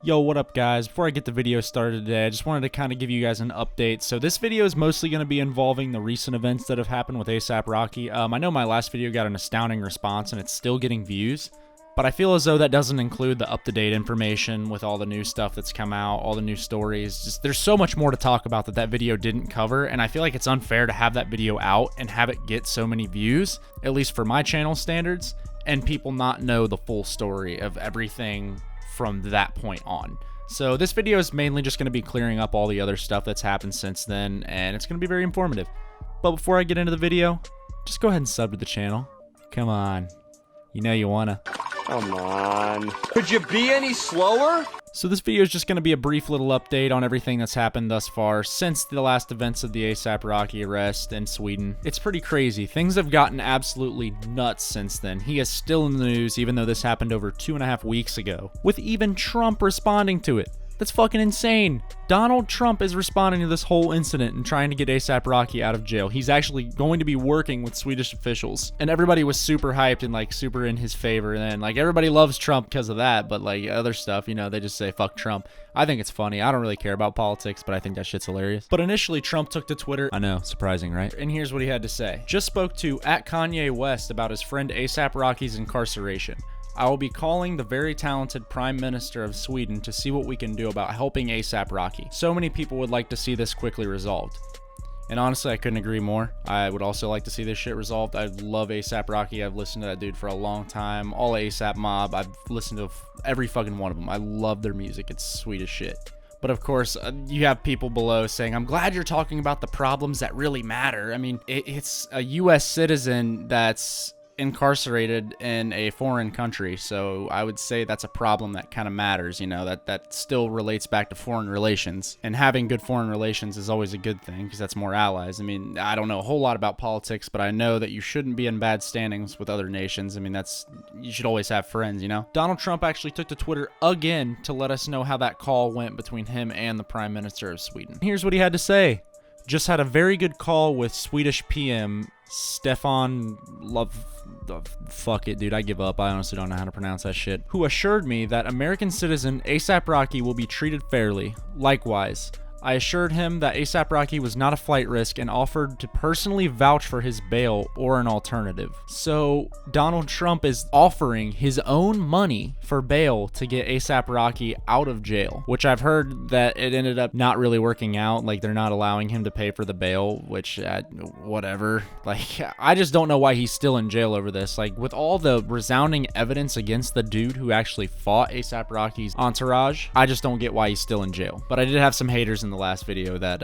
Yo, what up guys? Before I get the video started today, I just wanted to kind of give you guys an update. So this video is mostly going to be involving the recent events that have happened with A$AP Rocky. I know my last video got an astounding response and it's still getting views, but I feel as though that doesn't include the up-to-date information with all the new stuff that's come out, all the new stories. Just there's so much more to talk about that video didn't cover, and I feel like it's unfair to have that video out and have it get so many views, at least for my channel standards, and people not know the full story of everything from that point on. So this video is mainly just going to be clearing up all the other stuff that's happened since then, and it's going to be very informative. But before I get into the video, just go ahead and sub to the channel. Come on. You know you wanna. Come on. Could you be any slower? So this video is just going to be a brief little update on everything that's happened thus far since the last events of the A$AP Rocky arrest in Sweden. It's pretty crazy. Things have gotten absolutely nuts since then. He is still in the news even though this happened over 2.5 weeks ago, with even Trump responding to it. That's fucking insane. Donald Trump is responding to this whole incident and trying to get A$AP Rocky out of jail. He's actually going to be working with Swedish officials. And everybody was super hyped and like super in his favor. And then like everybody loves Trump because of that. But like other stuff, you know, they just say fuck Trump. I think it's funny. I don't really care about politics, but I think that shit's hilarious. But initially Trump took to Twitter. I know, surprising, right? And here's what he had to say. Just spoke to @Kanye West about his friend A$AP Rocky's incarceration. I will be calling the very talented Prime Minister of Sweden to see what we can do about helping A$AP Rocky. So many people would like to see this quickly resolved. And honestly, I couldn't agree more. I would also like to see this shit resolved. I love A$AP Rocky. I've listened to that dude for a long time. All A$AP Mob. I've listened to every fucking one of them. I love their music. It's sweet as shit. But of course, you have people below saying, I'm glad you're talking about the problems that really matter. I mean, it's a U.S. citizen that's incarcerated in a foreign country, so I would say that's a problem that kind of matters, you know, that still relates back to foreign relations, and having good foreign relations is always a good thing because that's more allies. I mean, I don't know a whole lot about politics, but I know that you shouldn't be in bad standings with other nations. I mean, you should always have friends, you know. Donald Trump actually took to Twitter again to let us know how that call went between him and the Prime Minister of Sweden. Here's what he had to say. Just had a very good call with Swedish PM Stefan fuck it, dude, I give up. I honestly don't know how to pronounce that shit. Who assured me that American citizen A$AP Rocky will be treated fairly. Likewise, I assured him that A$AP Rocky was not a flight risk and offered to personally vouch for his bail or an alternative. So Donald Trump is offering his own money for bail to get A$AP Rocky out of jail, which I've heard that it ended up not really working out. Like they're not allowing him to pay for the bail, which whatever. Like I just don't know why he's still in jail over this. Like with all the resounding evidence against the dude who actually fought A$AP Rocky's entourage, I just don't get why he's still in jail. But I did have some haters in the last video that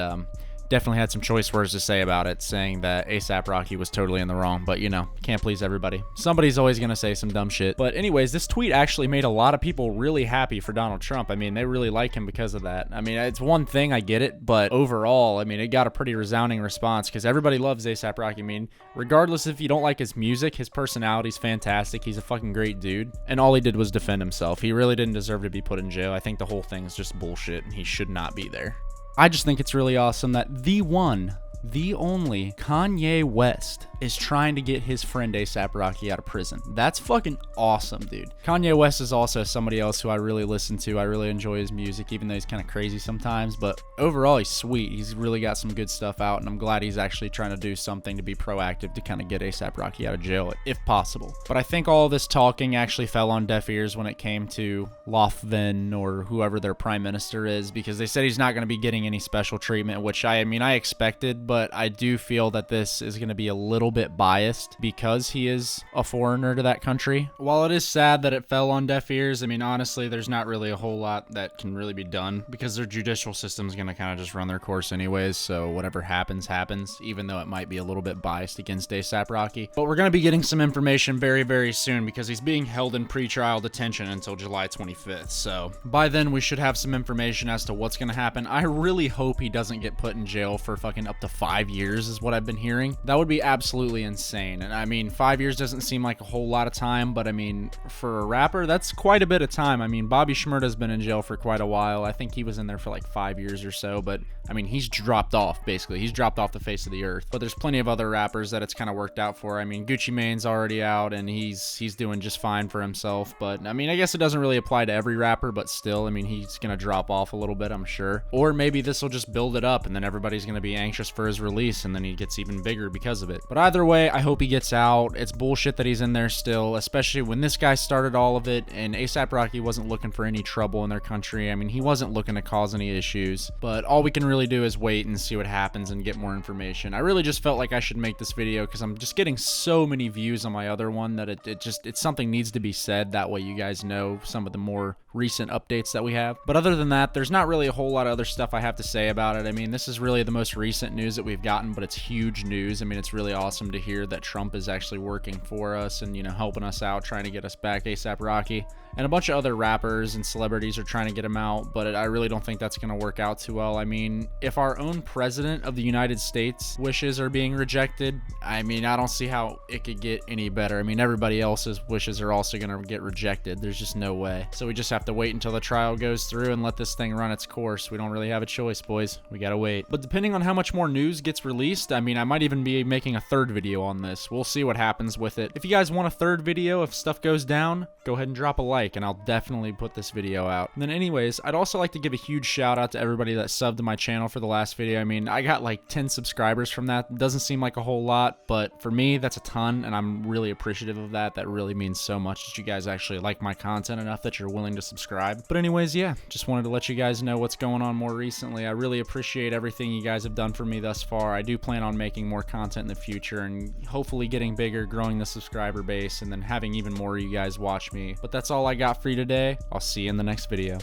definitely had some choice words to say about it, saying that A$AP Rocky was totally in the wrong, but you know, can't please everybody. Somebody's always gonna say some dumb shit. But anyways, this tweet actually made a lot of people really happy for Donald Trump. I mean, they really like him because of that. I mean, it's one thing, I get it, but overall, I mean, it got a pretty resounding response because everybody loves A$AP Rocky. I mean, regardless if you don't like his music, his personality's fantastic. He's a fucking great dude, and all he did was defend himself. He really didn't deserve to be put in jail. I think the whole thing is just bullshit, and he should not be there. I just think it's really awesome that the one, the only Kanye West is trying to get his friend A$AP Rocky out of prison. That's fucking awesome, dude. Kanye West is also somebody else who I really listen to. I really enjoy his music, even though he's kind of crazy sometimes, but overall he's sweet. He's really got some good stuff out, and I'm glad he's actually trying to do something to be proactive to kind of get A$AP Rocky out of jail if possible. But I think all this talking actually fell on deaf ears when it came to Löfven or whoever their prime minister is, because they said he's not going to be getting any special treatment, which I mean I expected, but I do feel that this is going to be a little bit biased because he is a foreigner to that country. While it is sad that it fell on deaf ears, I mean, honestly, there's not really a whole lot that can really be done because their judicial system is going to kind of just run their course anyways, so whatever happens, happens, even though it might be a little bit biased against A$AP Rocky. But we're going to be getting some information very, very soon because he's being held in pretrial detention until July 25th, so by then we should have some information as to what's going to happen. I really hope he doesn't get put in jail for fucking up to 5 years is what I've been hearing. That would be absolutely absolutely insane. And I mean, 5 years doesn't seem like a whole lot of time, but I mean, for a rapper, that's quite a bit of time. I mean, Bobby Shmurda's been in jail for quite a while. I think he was in there for like 5 years or so, but I mean, he's dropped off, basically. He's dropped off the face of the earth. But there's plenty of other rappers that it's kind of worked out for. I mean, Gucci Mane's already out, and he's doing just fine for himself. But I mean, I guess it doesn't really apply to every rapper, but still, I mean, he's gonna drop off a little bit, I'm sure. Or maybe this will just build it up, and then everybody's gonna be anxious for his release, and then he gets even bigger because of it. But either way, I hope he gets out. It's bullshit that he's in there still, especially when this guy started all of it, and A$AP Rocky wasn't looking for any trouble in their country. I mean, he wasn't looking to cause any issues. But all we can really do is wait and see what happens and get more information. I really just felt like I should make this video because I'm just getting so many views on my other one that it's something needs to be said. That way you guys know some of the more recent updates that we have. But other than that, there's not really a whole lot of other stuff I have to say about it. I mean, this is really the most recent news that we've gotten, but it's huge news. I mean, it's really awesome to hear that Trump is actually working for us and, you know, helping us out, trying to get us back A$AP Rocky. And a bunch of other rappers and celebrities are trying to get him out, but I really don't think that's going to work out too well. I mean, if our own president of the United States wishes are being rejected, I mean, I don't see how it could get any better. I mean, everybody else's wishes are also going to get rejected. There's just no way. So we just have to wait until the trial goes through and let this thing run its course. We don't really have a choice, boys. We got to wait. But depending on how much more news gets released, I mean, I might even be making a third video on this. We'll see what happens with it. If you guys want a third video, if stuff goes down, go ahead and drop a like, and I'll definitely put this video out. And then anyways, I'd also like to give a huge shout out to everybody that subbed to my channel for the last video. I mean, I got like 10 subscribers from that. It doesn't seem like a whole lot, but for me, that's a ton, and I'm really appreciative of that. That really means so much that you guys actually like my content enough that you're willing to subscribe. But anyways, yeah, just wanted to let you guys know what's going on more recently. I really appreciate everything you guys have done for me thus far. I do plan on making more content in the future and hopefully getting bigger, growing the subscriber base, and then having even more of you guys watch me. But that's all I got for you today. I'll see you in the next video.